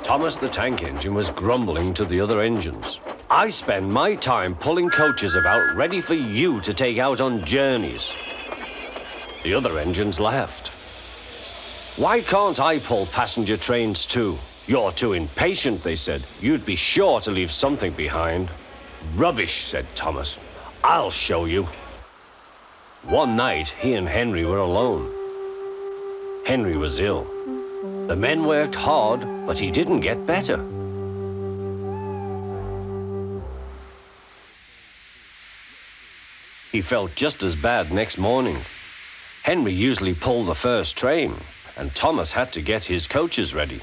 Thomas the tank engine was grumbling to the other engines. I spend my time pulling coaches about ready for you to take out on journeys. The other engines laughed. Why can't I pull passenger trains too? You're too impatient, they said. You'd be sure to leave something behind. Rubbish, said Thomas. I'll show you. One night, he and Henry were alone. Henry was ill. The men worked hard, but he didn't get better. He felt just as bad next morning. Henry usually pulled the first train, and Thomas had to get his coaches ready.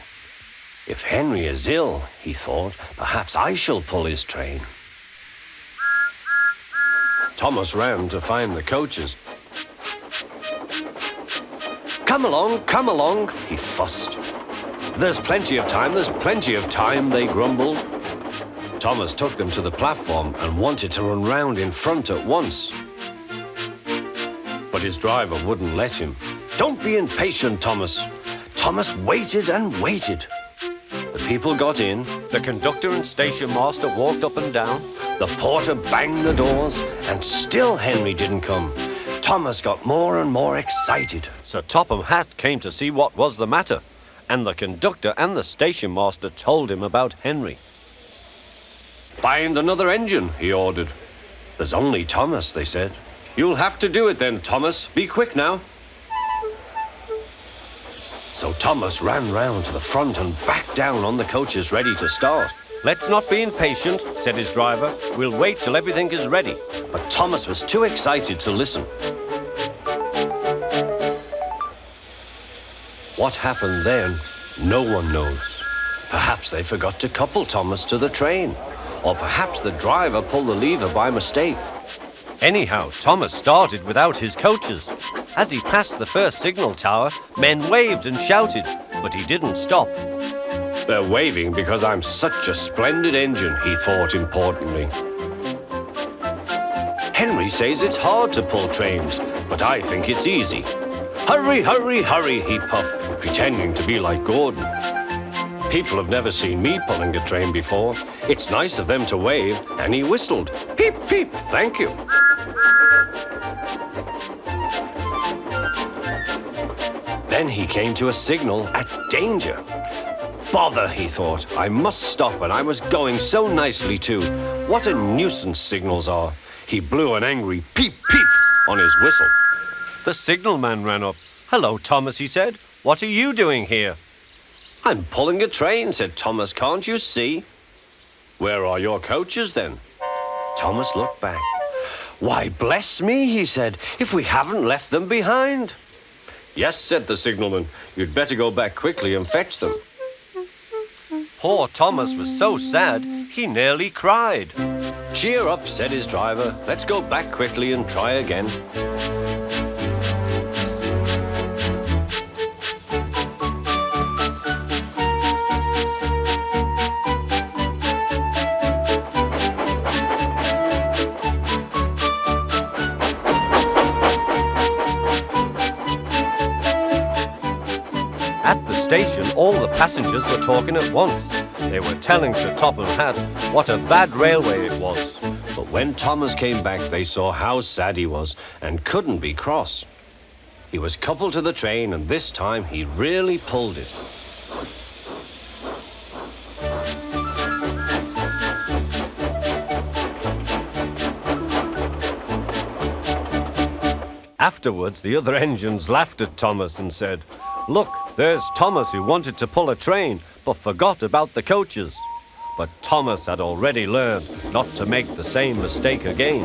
If Henry is ill, he thought, perhaps I shall pull his train. Thomas ran to find the coaches. Come along, he fussed. There's plenty of time, they grumbled. Thomas took them to the platform and wanted to run round in front at once. But his driver wouldn't let him. Don't be impatient, Thomas. Thomas waited and waited. The people got in, the conductor and station master walked up and down, the porter banged the doors, and still Henry didn't come. Thomas got more and more excited. So Topham Hatt came to see what was the matter, and the conductor and the station master told him about Henry. Find another engine, he ordered. There's only Thomas, they said. You'll have to do it then, Thomas. Be quick now. So Thomas ran round to the front and back down on the coaches ready to start. Let's not be impatient, said his driver. We'll wait till everything is ready. But Thomas was too excited to listen. What happened then, no one knows. Perhaps they forgot to couple Thomas to the train. Or perhaps the driver pulled the lever by mistake. Anyhow, Thomas started without his coaches. As he passed the first signal tower, men waved and shouted, but he didn't stop. They're waving because I'm such a splendid engine, he thought importantly. Henry says it's hard to pull trains, but I think it's easy. Hurry, hurry, hurry, he puffed, pretending to be like Gordon. People have never seen me pulling a train before. It's nice of them to wave, and he whistled. Peep, peep, thank you. Then he came to a signal at danger. Bother, he thought. I must stop, and I was going so nicely too. What a nuisance signals are. He blew an angry peep, peep on his whistle. The signalman ran up. Hello, Thomas, he said. What are you doing here? I'm pulling a train, said Thomas. Can't you see? Where are your coaches, then? Thomas looked back. Why, bless me, he said, if we haven't left them behind. Yes, said the signalman. You'd better go back quickly and fetch them. Poor Thomas was so sad, he nearly cried. Cheer up, said his driver. Let's go back quickly and try again. At the station, all the passengers were talking at once. They were telling Sir Topham Hatt what a bad railway it was. But when Thomas came back, they saw how sad he was and couldn't be cross. He was coupled to the train, and this time he really pulled it. Afterwards, the other engines laughed at Thomas and said, Look, there's Thomas who wanted to pull a train, but forgot about the coaches. But Thomas had already learned not to make the same mistake again.